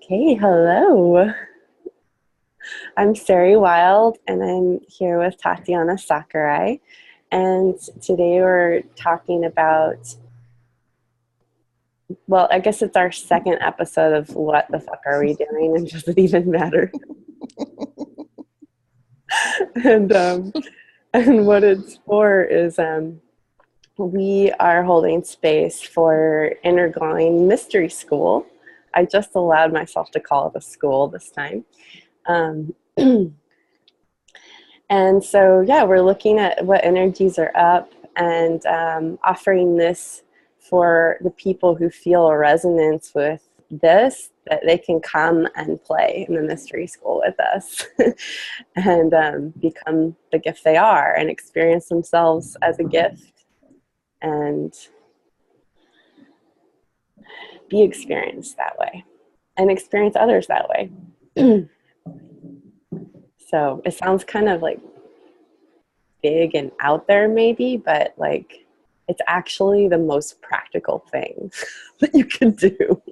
Hey, hello. I'm Saeri Wilde, and I'm here with Tatiana Sakurai. And today we're talking about, well, I guess it's our second episode of What the Fuck Are We Doing? And does it even matter? and um, and what it's for is we are holding space for Inner Glowing Mystery School. I just allowed myself to call it a school this time. Um, And so, yeah, we're looking at what energies are up and offering this for the people who feel a resonance with this, that they can come and play in the mystery school with us and become the gift they are and experience themselves as a gift and be experienced that way and experience others that way. So it sounds kind of like big and out there maybe, but like it's actually the most practical thing that you can do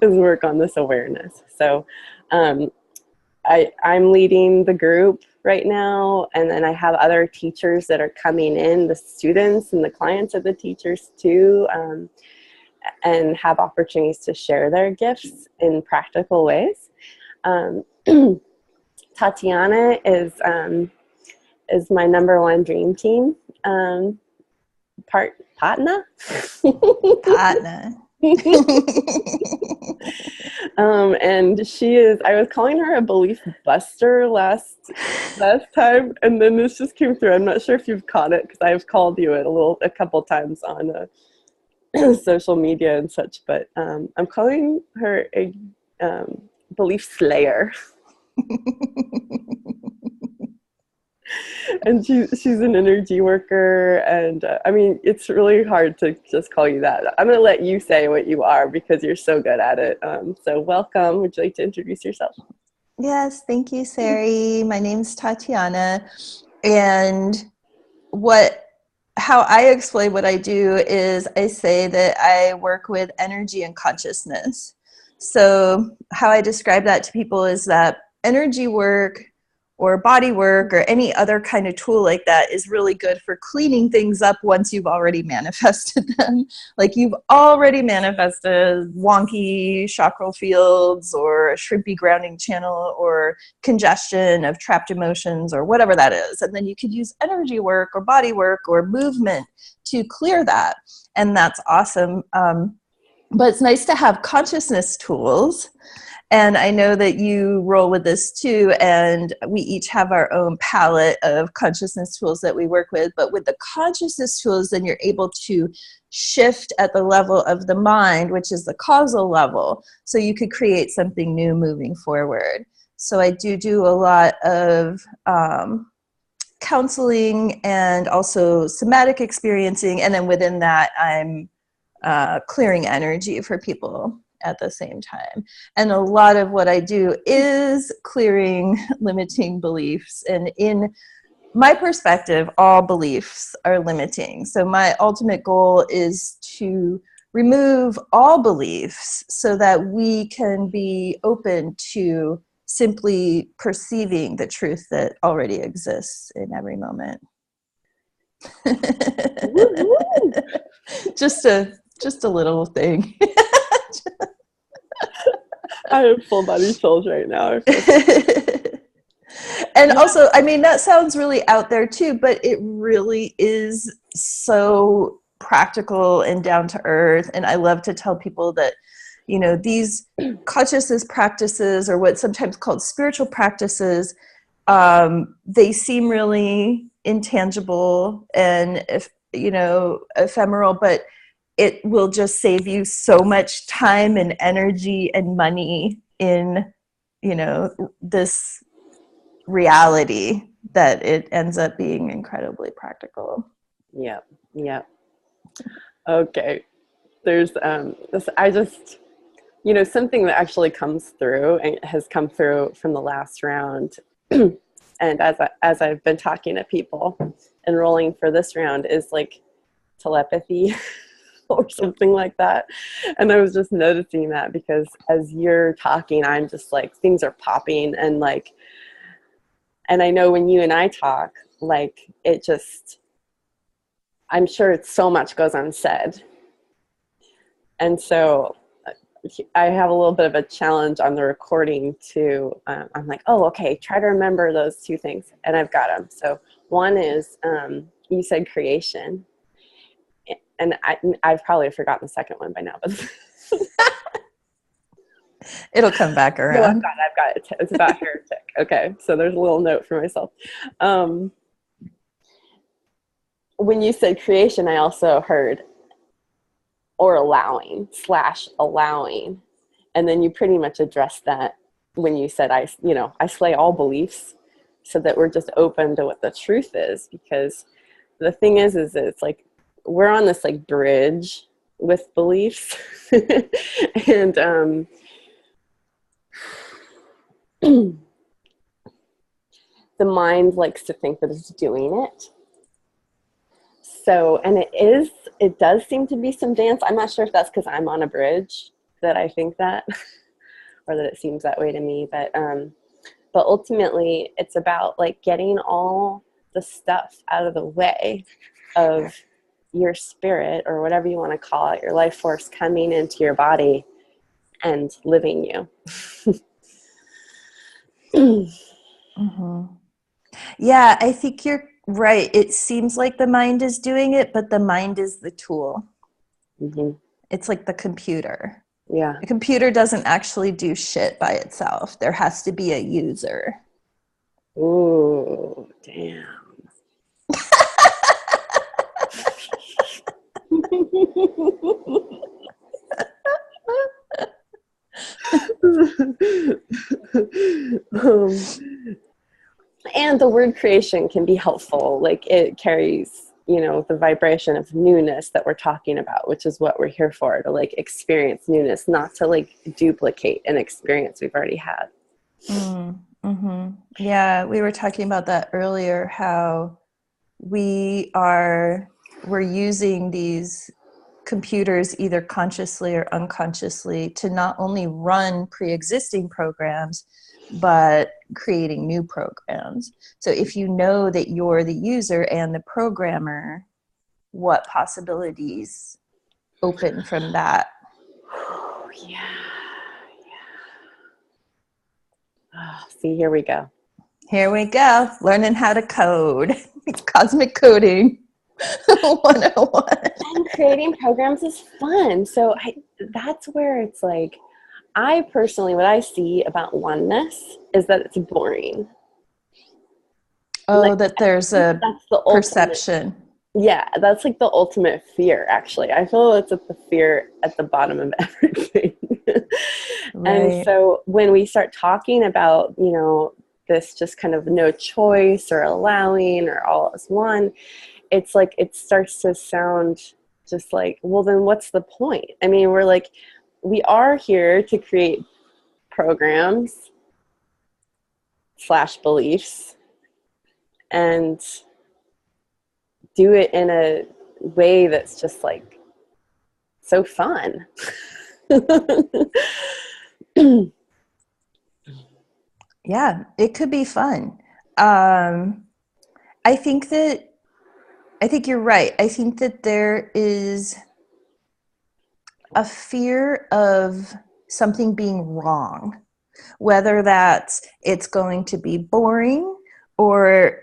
is work on this awareness. So I'm leading the group right now, and then I have other teachers that are coming in, the students and the clients of the teachers too, and have opportunities to share their gifts in practical ways. Tatiana is my number one dream team partner. And she is, I was calling her a belief buster last time, and then this just came through. I'm not sure if you've caught it because I've called you it a couple times on social media and such, but I'm calling her a belief slayer. And she's an energy worker, and I mean, it's really hard to just call you that. I'm going to let you say what you are because you're so good at it. So welcome. Would you like to introduce yourself? Yes, thank you, Saeri. My name's Tatiana, and how I explain what I do is I say that I work with energy and consciousness. So how I describe that to people is that energy work or body work or any other kind of tool like that is really good for cleaning things up once you've already manifested them. Like you've already manifested wonky chakral fields or a shrimpy grounding channel or congestion of trapped emotions or whatever that is. And then you could use energy work or body work or movement to clear that. And that's awesome. But it's nice to have consciousness tools. And I know that you roll with this too, and we each have our own palette of consciousness tools that we work with. But with the consciousness tools, then you're able to shift at the level of the mind, which is the causal level. So you could create something new moving forward. So I do a lot of counseling and also somatic experiencing. And then within that, I'm clearing energy for people at the same time. And a lot of what I do is clearing limiting beliefs. And in my perspective, all beliefs are limiting. So my ultimate goal is to remove all beliefs so that we can be open to simply perceiving the truth that already exists in every moment. Just a little thing. I have full body chills right now. And also, I mean, that sounds really out there too, but it really is so practical and down to earth. And I love to tell people that, you know, these consciousness practices or what's sometimes called spiritual practices, they seem really intangible and, ephemeral, but it will just save you so much time and energy and money in, this reality that it ends up being incredibly practical. Yep. Okay. There's something that actually comes through and has come through from the last round. And as I've been talking to people enrolling for this round is like telepathy. or something like that. And I was just noticing that because as you're talking, I'm just like, things are popping, and like, and I know when you and I talk, like, it just, I'm sure it's so much goes unsaid. And so I have a little bit of a challenge on the recording too. I'm like, oh, okay, try to remember those two things. And I've got them. So one is, you said creation. And I've probably forgotten the second one by now, but It'll come back no, around. I've got it. It's about heretic. Okay, so there's a little note for myself. When you said creation, I also heard or allowing, and then you pretty much addressed that when you said I slay all beliefs, so that we're just open to what the truth is. Because the thing is it's like we're on this like bridge with beliefs, and the mind likes to think that it's doing it. So, and it does seem to be some dance. I'm not sure if that's because I'm on a bridge that I think that, or that it seems that way to me. But ultimately, it's about like getting all the stuff out of the way of your spirit, or whatever you want to call it, your life force coming into your body and living you. Mm-hmm. Yeah, I think you're right. It seems like the mind is doing it, but the mind is the tool. Mm-hmm. It's like the computer. Yeah. The computer doesn't actually do shit by itself. There has to be a user. Ooh, damn. And the word creation can be helpful. Like, it carries, the vibration of newness that we're talking about, which is what we're here for, to like experience newness, not to like duplicate an experience we've already had. Mm-hmm. Yeah, we were talking about that earlier, how we're using these computers either consciously or unconsciously to not only run pre-existing programs, but creating new programs. So if you know that you're the user and the programmer, what possibilities open from that? Oh, yeah. Oh, see, here we go. Here we go, learning how to code. Cosmic coding 101. And creating programs is fun. So that's where it's like, I personally, what I see about oneness is that it's boring. Oh, Like, that there's a that's the perception. Yeah, that's like the ultimate fear, actually. I feel it's at the fear at the bottom of everything. And Right. so when we start talking about, this just kind of no choice or allowing or all as one, it's like it starts to sound just like, well, then what's the point? I mean, we are here to create programs / beliefs and do it in a way that's just like so fun. Yeah, it could be fun. I think you're right. I think that there is a fear of something being wrong, whether that's it's going to be boring, or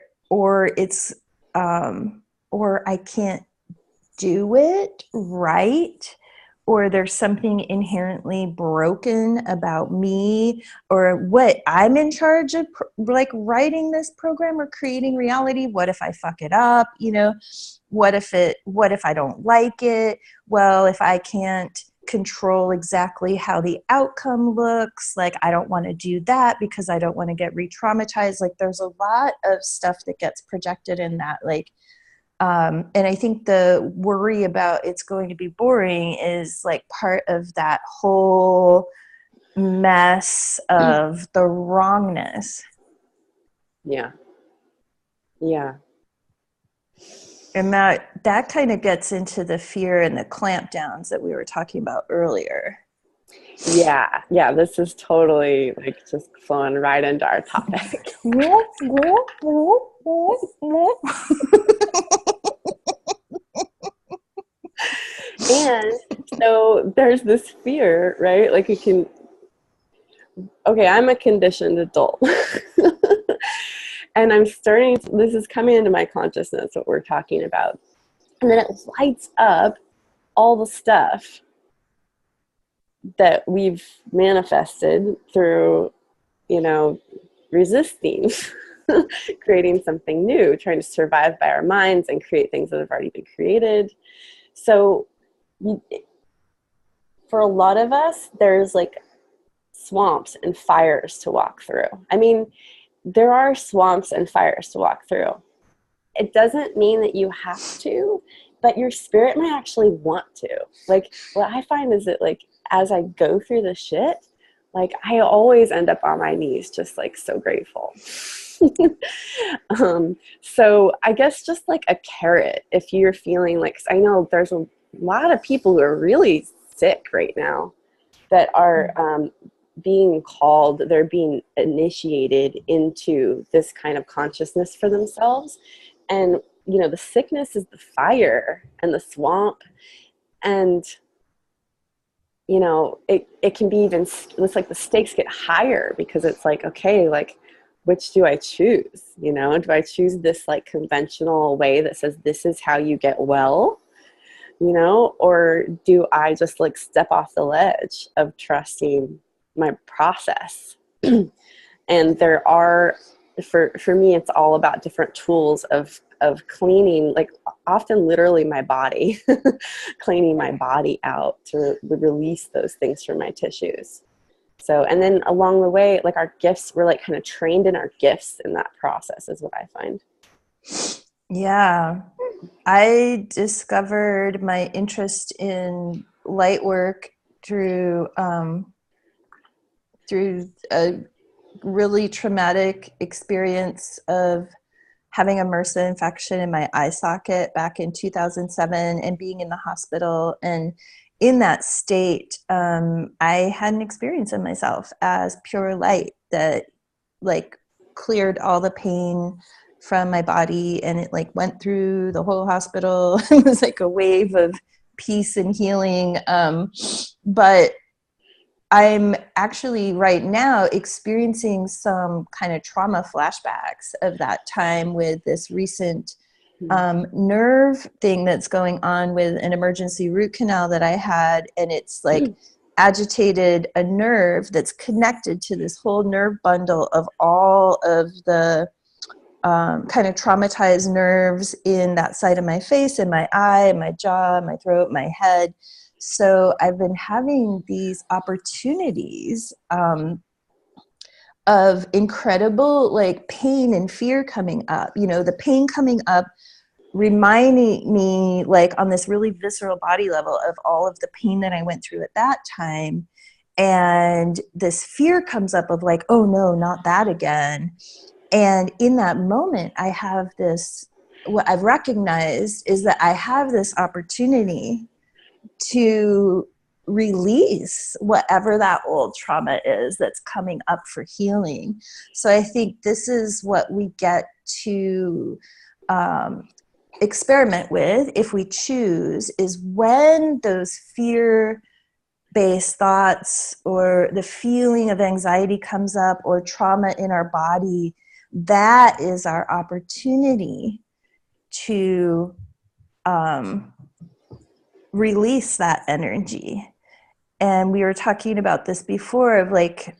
it's or I can't do it right, or there's something inherently broken about me, or what I'm in charge of, like writing this program or creating reality. What if I fuck it up? What if I don't like it? Well, if I can't control exactly how the outcome looks, like I don't want to do that because I don't want to get re-traumatized. Like there's a lot of stuff that gets projected in that, like and I think the worry about it's going to be boring is like part of that whole mess of the wrongness. Yeah. Yeah. And that kind of gets into the fear and the clampdowns that we were talking about earlier. Yeah, this is totally like just flowing right into our topic. And so there's this fear, right? Like I'm a conditioned adult. And this is coming into my consciousness, what we're talking about. And then it lights up all the stuff that we've manifested through, resisting, creating something new, trying to survive by our minds and create things that have already been created. So for a lot of us, there's like swamps and fires to walk through. I mean, there are swamps and fires to walk through. It doesn't mean that you have to, but your spirit might actually want to. Like, what I find is that, like, as I go through the shit, like, I always end up on my knees just, like, so grateful. So I guess just, like, a carrot, if you're feeling like, 'cause I know there's a lot of people who are really sick right now that are being called, they're being initiated into this kind of consciousness for themselves. And, the sickness is the fire and the swamp. And, it can be even, it's like the stakes get higher because it's like, okay, like, which do I choose? Do I choose this like conventional way that says this is how you get well? Or do I just like step off the ledge of trusting my process? And there are, for me, it's all about different tools of cleaning, like often literally my body, cleaning my body out to release those things from my tissues. So, and then along the way, like our gifts, we're like kind of trained in our gifts in that process is what I find. Yeah. I discovered my interest in light work through a really traumatic experience of having a MRSA infection in my eye socket back in 2007 and being in the hospital. And in that state, I had an experience of myself as pure light that like cleared all the pain from my body, and it like went through the whole hospital. It was like a wave of peace and healing. But I'm actually right now experiencing some kind of trauma flashbacks of that time with this recent nerve thing that's going on with an emergency root canal that I had. And it's like agitated a nerve that's connected to this whole nerve bundle of all of the kind of traumatized nerves in that side of my face, in my eye, my jaw, my throat, my head. So I've been having these opportunities of incredible like pain and fear coming up. The pain coming up reminding me like on this really visceral body level of all of the pain that I went through at that time. And this fear comes up of like, oh no, not that again. And in that moment, I have this, what I've recognized is that I have this opportunity to release whatever that old trauma is that's coming up for healing. So I think this is what we get to experiment with if we choose, is when those fear-based thoughts or the feeling of anxiety comes up or trauma in our body, that is our opportunity to release that energy. And we were talking about this before of like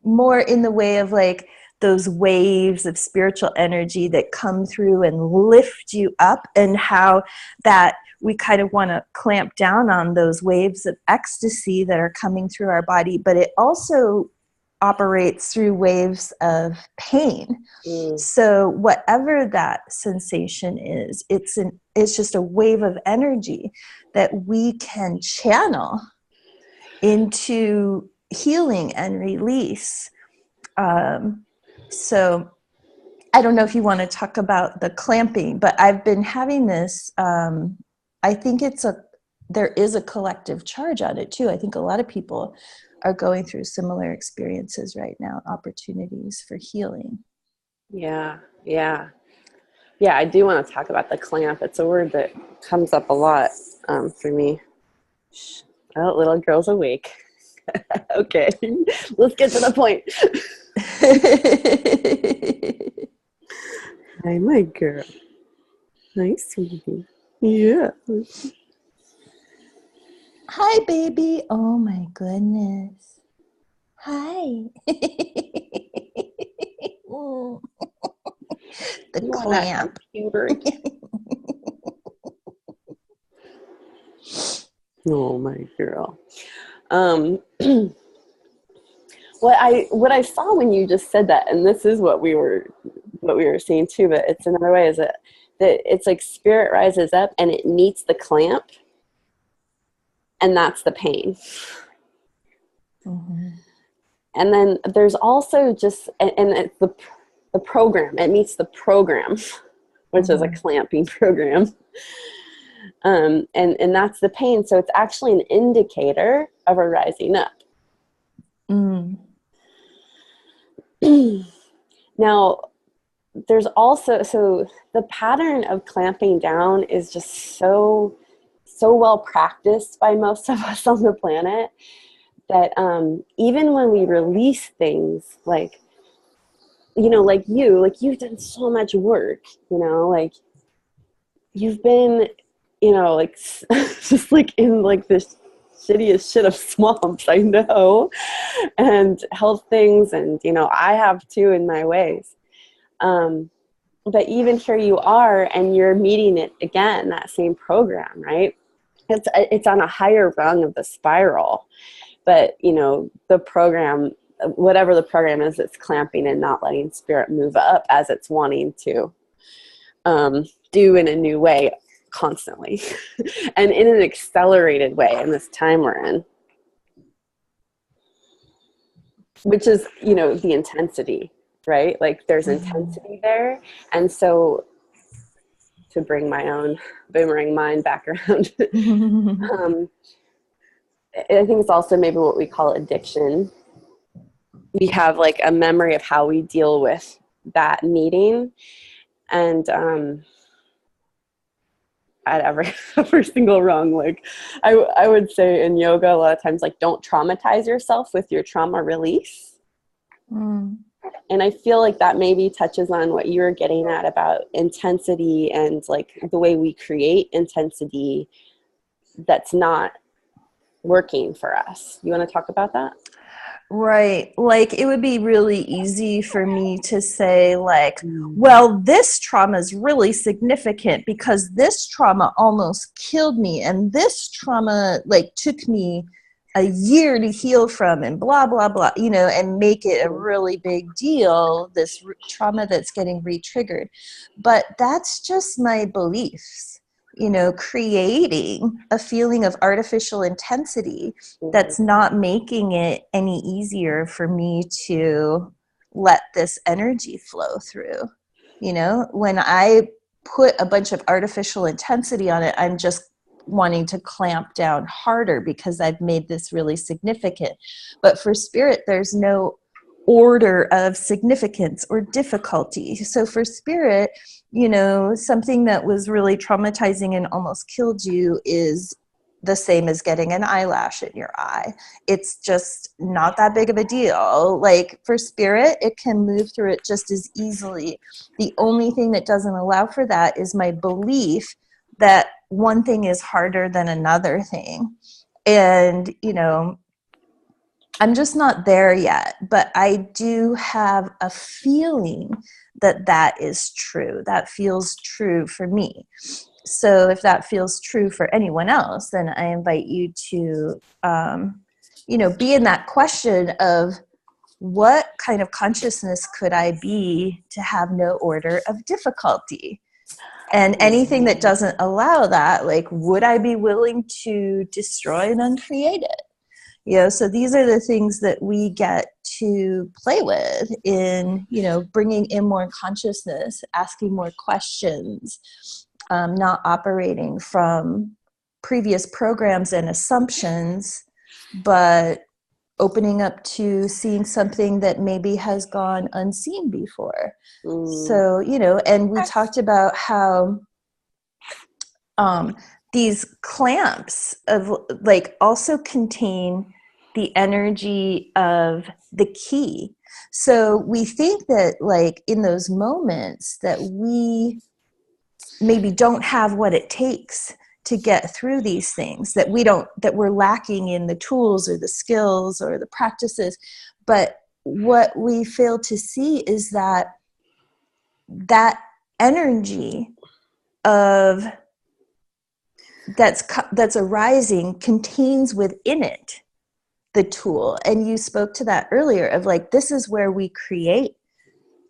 more in the way of like those waves of spiritual energy that come through and lift you up, and how that we kind of want to clamp down on those waves of ecstasy that are coming through our body, but it also operates through waves of pain. So whatever that sensation is, it's just a wave of energy that we can channel into healing and release. So I don't know if you want to talk about the clamping, but I've been having this, I think there is a collective charge on it too. I think a lot of people are going through similar experiences right now, opportunities for healing. Yeah, yeah. Yeah, I do want to talk about the clamp. It's a word that comes up a lot for me. Shh. Oh, little girl's awake. Okay, let's get to the point. Hi, my girl. Hi, sweetie. Yeah. Hi, baby. Oh my goodness. Hi. The You on that clamp. computer again. Oh, my girl. What I saw when you just said that, and this is what we were saying too, but it's another way, is that it's like spirit rises up and it meets the clamp, and that's the pain. Mm-hmm. And then there's also just, and it's the program, it meets the program, which is a clamping program. And that's the pain. So it's actually an indicator of a rising up. Mm. Now, there's also, so the pattern of clamping down is just so well practiced by most of us on the planet that even when we release things, like, you know, like you've done so much work, you know, like you've been, you know, like just like in like this shittiest shit of swamps, I know, and health things, and you know, I have too in my ways. But even here you are, and you're meeting it again, that same program, right? It's on a higher rung of the spiral, but you know, the program, whatever the program is, it's clamping and not letting spirit move up as it's wanting to do in a new way constantly and in an accelerated way in this time we're in, which is, you know, the intensity, right? Like there's intensity there. And so, to bring my own boomerang mind back around, I think it's also maybe what we call addiction. We have like a memory of how we deal with that meeting, and at every single rung. Like I would say in yoga a lot of times, like, don't traumatize yourself with your trauma release. And I feel like that maybe touches on what you were getting at about intensity and like the way we create intensity that's not working for us. You want to talk about that? Right. Like it would be really easy for me to say like, well, this trauma is really significant because this trauma almost killed me. And this trauma like took me a year to heal from and blah, blah, blah, you know, and make it a really big deal, this trauma that's getting re-triggered. But that's just my beliefs, you know, creating a feeling of artificial intensity that's not making it any easier for me to let this energy flow through. You know, when I put a bunch of artificial intensity on it, I'm just wanting to clamp down harder because I've made this really significant. But for spirit, there's no order of significance or difficulty. So for spirit, you know, something that was really traumatizing and almost killed you is the same as getting an eyelash in your eye. It's just not that big of a deal. Like for spirit, it can move through it just as easily. The only thing that doesn't allow for that is my belief that one thing is harder than another thing. And, you know, I'm just not there yet, but I do have a feeling that that is true. That feels true for me. So if that feels true for anyone else, then I invite you to, you know, be in that question of what kind of consciousness could I be to have no order of difficulty? And anything that doesn't allow that, like, would I be willing to destroy and uncreate it? So these are the things that we get to play with in, bringing in more consciousness, asking more questions, not operating from previous programs and assumptions, but opening up to seeing something that maybe has gone unseen before. So, and we talked about how these clamps of also contain the energy of the key. So we think that in those moments that we maybe don't have what it takes to get through these things, that we're lacking in the tools or the skills or the practices. But what we fail to see is that energy of that's arising contains within it the tool. And you spoke to that earlier of this is where we create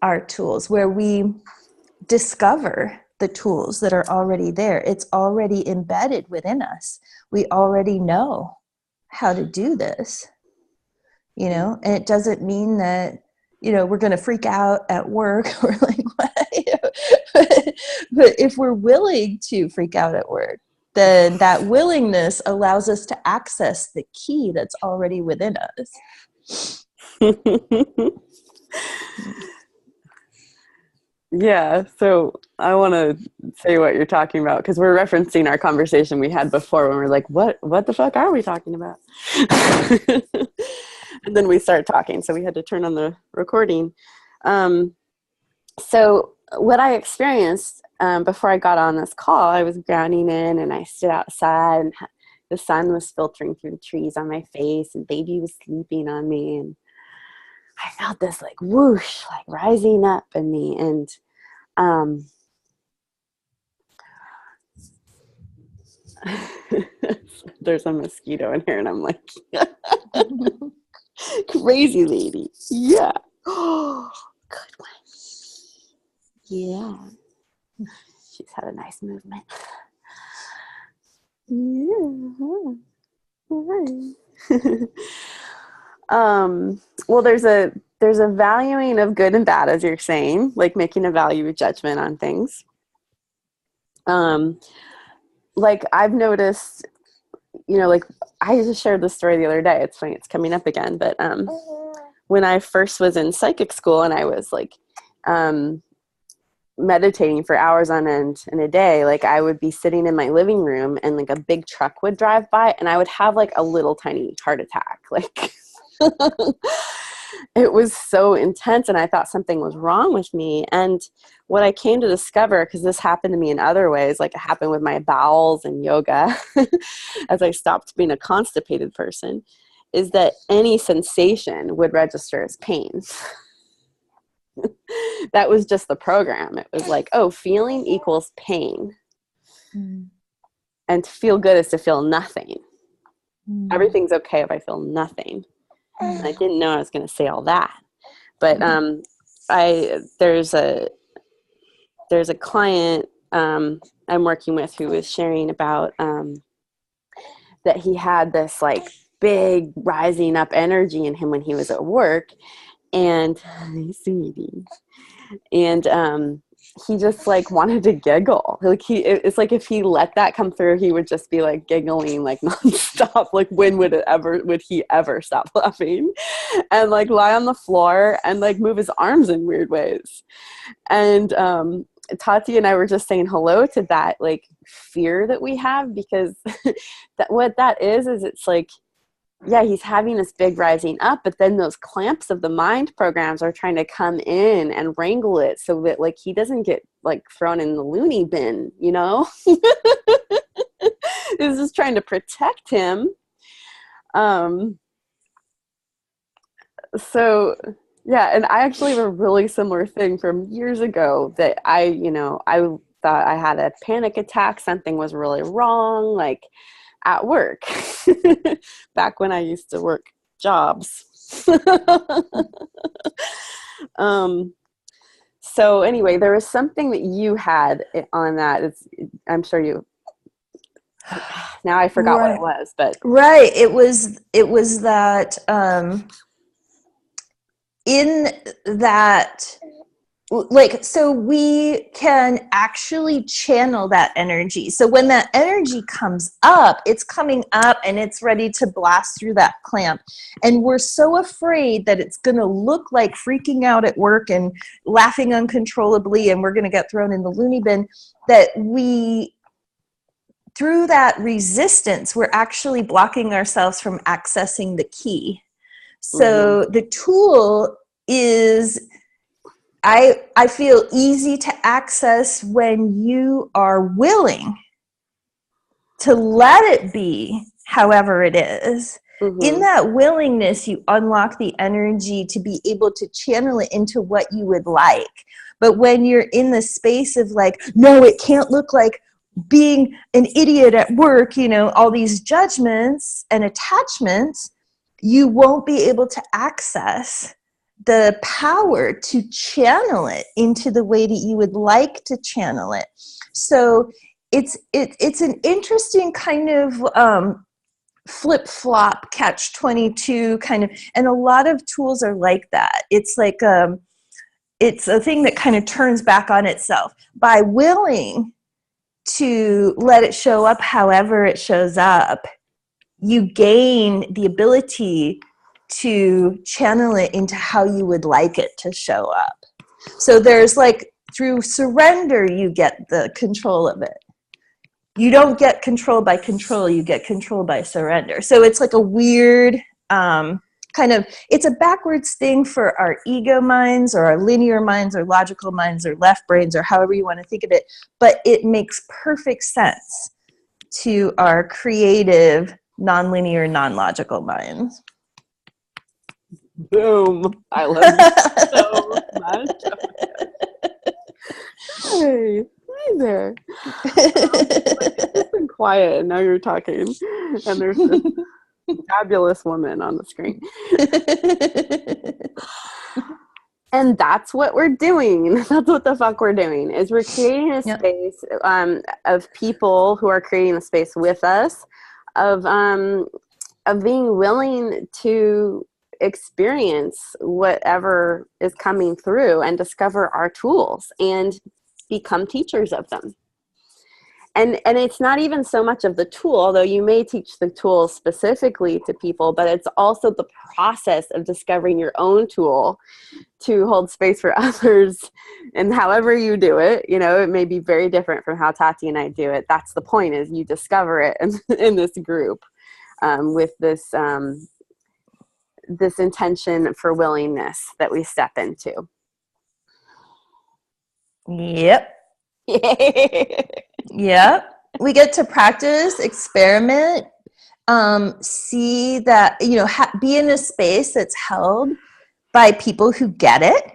our tools, where we discover the tools that are already there. It's already embedded within us. We already know how to do this, and it doesn't mean that, we're going to freak out at work or what, but if we're willing to freak out at work, then that willingness allows us to access the key that's already within us. Yeah, so I want to say what you're talking about, because we're referencing our conversation we had before when we're like, what the fuck are we talking about? And then we start talking, so we had to turn on the recording. So what I experienced before I got on this call, I was grounding in, and I stood outside, and the sun was filtering through the trees on my face, and baby was sleeping on me, and I felt this whoosh, rising up in me, and there's a mosquito in here, and I'm like, crazy lady. Yeah. Oh, good one. Yeah. She's had a nice movement. Yeah. Well, there's a valuing of good and bad, as you're saying, making a value judgment on things. I've noticed, I just shared this story the other day. It's funny, it's coming up again. But when I first was in psychic school, and I was meditating for hours on end in a day, I would be sitting in my living room, and a big truck would drive by, and I would have a little tiny heart attack. It was so intense, and I thought something was wrong with me. And what I came to discover, because this happened to me in other ways, it happened with my bowels and yoga, as I stopped being a constipated person, is that any sensation would register as pain. That was just the program. It was feeling equals pain. And to feel good is to feel nothing. Everything's okay if I feel nothing. And I didn't know I was going to say all that. But there's a client I'm working with who was sharing about that he had this big rising up energy in him when he was at work. And sweetie. And he just wanted to giggle. It's if he let that come through, he would just be giggling nonstop. When would he ever stop laughing? And lie on the floor and move his arms in weird ways. And Tati and I were just saying hello to that fear that we have, because what that is it's yeah, he's having this big rising up, but then those clamps of the mind programs are trying to come in and wrangle it so that he doesn't get thrown in the loony bin, It's just trying to protect him. So yeah, and I actually have a really similar thing from years ago that I thought I had a panic attack. Something was really wrong, at work, back when I used to work jobs. So anyway, there was something that you had on that. I'm sure you Now I forgot what Right. it was, but Right. It was that in that, like, so we can actually channel that energy. So when that energy comes up, it's coming up and it's ready to blast through that clamp. And we're so afraid that it's going to look like freaking out at work and laughing uncontrollably and we're going to get thrown in the loony bin, that we, through that resistance, we're actually blocking ourselves from accessing the key. So the tool is, I feel, easy to access when you are willing to let it be however it is. In that willingness, you unlock the energy to be able to channel it into what you would like. But when you're in the space of like, no, it can't look like being an idiot at work, you know, all these judgments and attachments, you won't be able to access the power to channel it into the way that you would like to channel it. So it's an interesting kind of flip-flop catch-22 kind of, and a lot of tools are like that. It's like it's a thing that kind of turns back on itself. By willing to let it show up however it shows up, you gain the ability to channel it into how you would like it to show up. So there's like, through surrender, you get the control of it. You don't get control by control, you get control by surrender. So it's like a weird kind of, it's a backwards thing for our ego minds or our linear minds or logical minds or left brains or however you want to think of it. But it makes perfect sense to our creative, nonlinear, non-logical minds. Boom. I love you so much. Hey, hi there. It's just been quiet and now you're talking and there's this fabulous woman on the screen. And that's what we're doing. That's what the fuck we're doing, is we're creating a space of people who are creating a space with us of being willing to experience whatever is coming through and discover our tools and become teachers of them. And it's not even so much of the tool, although you may teach the tool specifically to people, but it's also the process of discovering your own tool to hold space for others. And however you do it, you know, it may be very different from how Tati and I do it. That's the point, is you discover it in this group with this this intention for willingness that we step into. Yep. Yep. We get to practice, experiment, see that, you know, be in a space that's held by people who get it,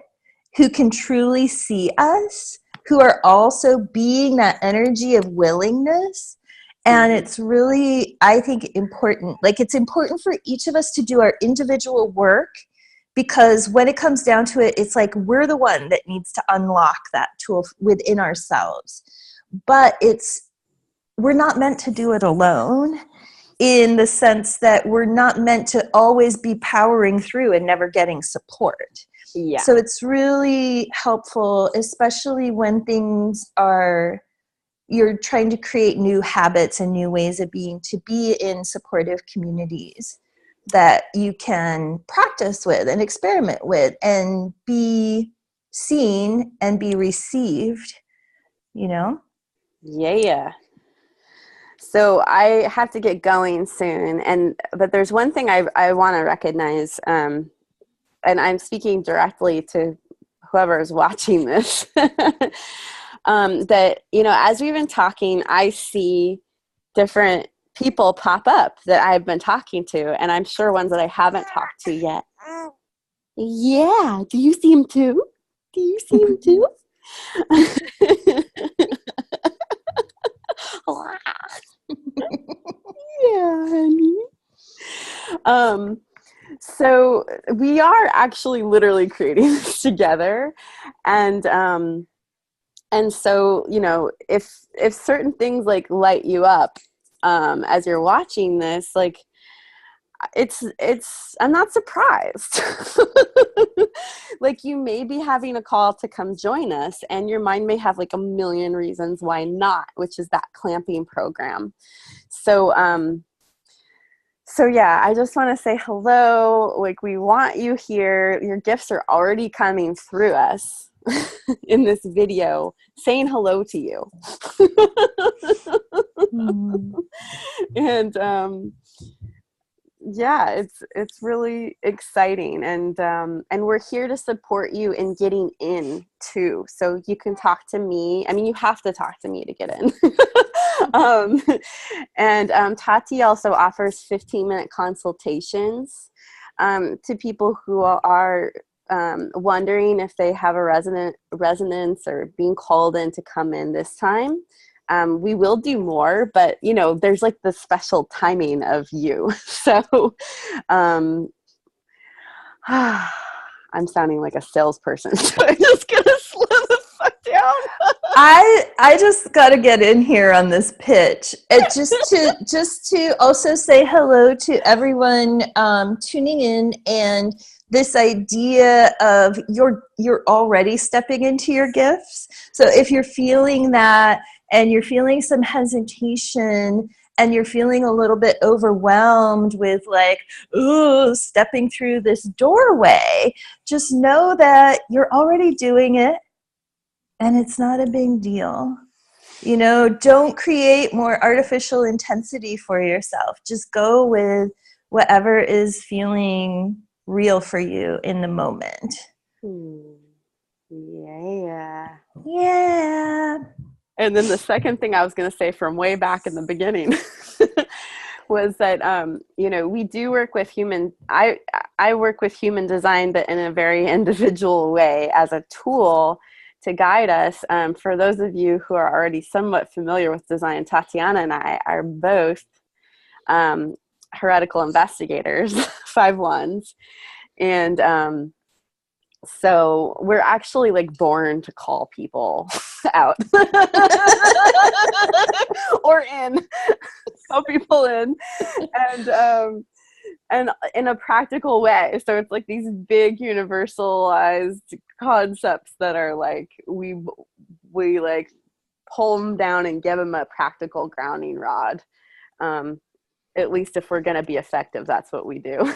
who can truly see us, who are also being that energy of willingness. And it's really, I think, important. Like, it's important for each of us to do our individual work, because when it comes down to it, it's like we're the one that needs to unlock that tool within ourselves. But we're not meant to do it alone, in the sense that we're not meant to always be powering through and never getting support. Yeah. So it's really helpful, especially when things are, you're trying to create new habits and new ways of being, to be in supportive communities that you can practice with and experiment with and be seen and be received, you know? Yeah. So I have to get going soon, but there's one thing I want to recognize, and I'm speaking directly to whoever is watching this, that, you know, as we've been talking, I see different people pop up that I've been talking to, and I'm sure ones that I haven't talked to yet. Yeah. Do you see him too? Yeah, honey. So we are actually literally creating this together, and so, you know, if certain things like light you up, as you're watching this, like, I'm not surprised. Like, you may be having a call to come join us, and your mind may have like a million reasons why not, which is that clamping program. So, so yeah, I just want to say hello. Like, we want you here. Your gifts are already coming through us in this video, saying hello to you. And yeah, it's really exciting, and we're here to support you in getting in too. So you can talk to me. I mean, you have to talk to me to get in. And Tati also offers 15-minute consultations to people who are wondering if they have a resonance or being called in to come in this time. We will do more, but you know, there's like the special timing of you. So I'm sounding like a salesperson, so I'm just gonna slow the fuck down. I just got to get in here on this pitch. Just to also say hello to everyone tuning in, and this idea of you're already stepping into your gifts. So if you're feeling that, and you're feeling some hesitation, and you're feeling a little bit overwhelmed with like, ooh, stepping through this doorway, just know that you're already doing it, and it's not a big deal. You know, don't create more artificial intensity for yourself. Just go with whatever is feeling real for you in the moment. Yeah. Yeah. And then the second thing I was going to say from way back in the beginning was that, you know, we do work with I work with human design, but in a very individual way as a tool to guide us. For those of you who are already somewhat familiar with design, Tatiana and I are both heretical investigators, 5/1s. And so we're actually like born to call people out or in, call people in, and in a practical way. So it's like these big universalized concepts that are like, we like pull them down and give them a practical grounding rod. At least if we're going to be effective, that's what we do.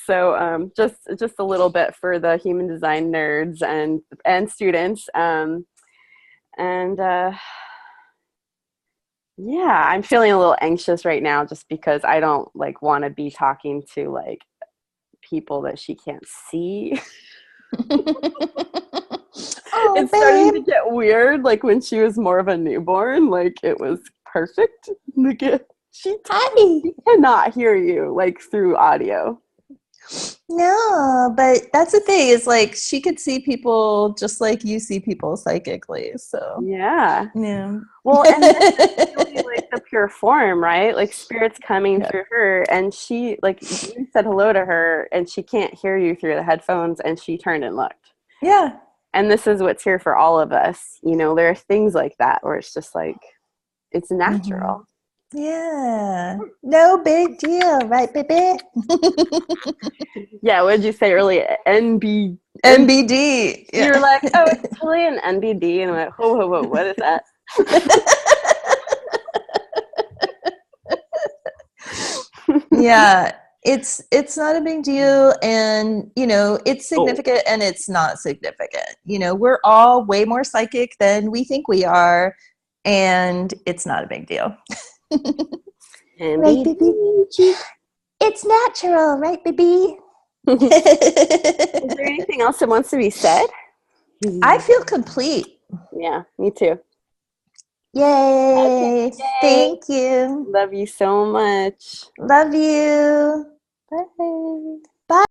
So just a little bit for the human design nerds and students. Yeah, I'm feeling a little anxious right now just because I don't like want to be talking to like people that she can't see. Oh, it's starting to get weird. Like when she was more of a newborn, like it was perfect. She cannot hear you like through audio. No, but that's the thing, is like she could see people just like you see people psychically. So yeah. Yeah. Well, and this is really like the pure form, right? Like spirit's coming through her, and she, like, you said hello to her and she can't hear you through the headphones, and she turned and looked. Yeah. And this is what's here for all of us. You know, there are things like that where it's just like, it's natural. Mm-hmm. Yeah. No big deal, right, baby? Yeah, what did you say earlier? NBD. Yeah. You're like, oh, it's totally an NBD. And I'm like, whoa, what is that? Yeah, it's not a big deal, and you know, it's significant and it's not significant. You know, we're all way more psychic than we think we are, and it's not a big deal. Right, baby? It's natural, right, baby? Is there anything else that wants to be said? I feel complete. Yeah, me too. Yay. Okay, yay. Thank you. Love you so much. Love you. Bye.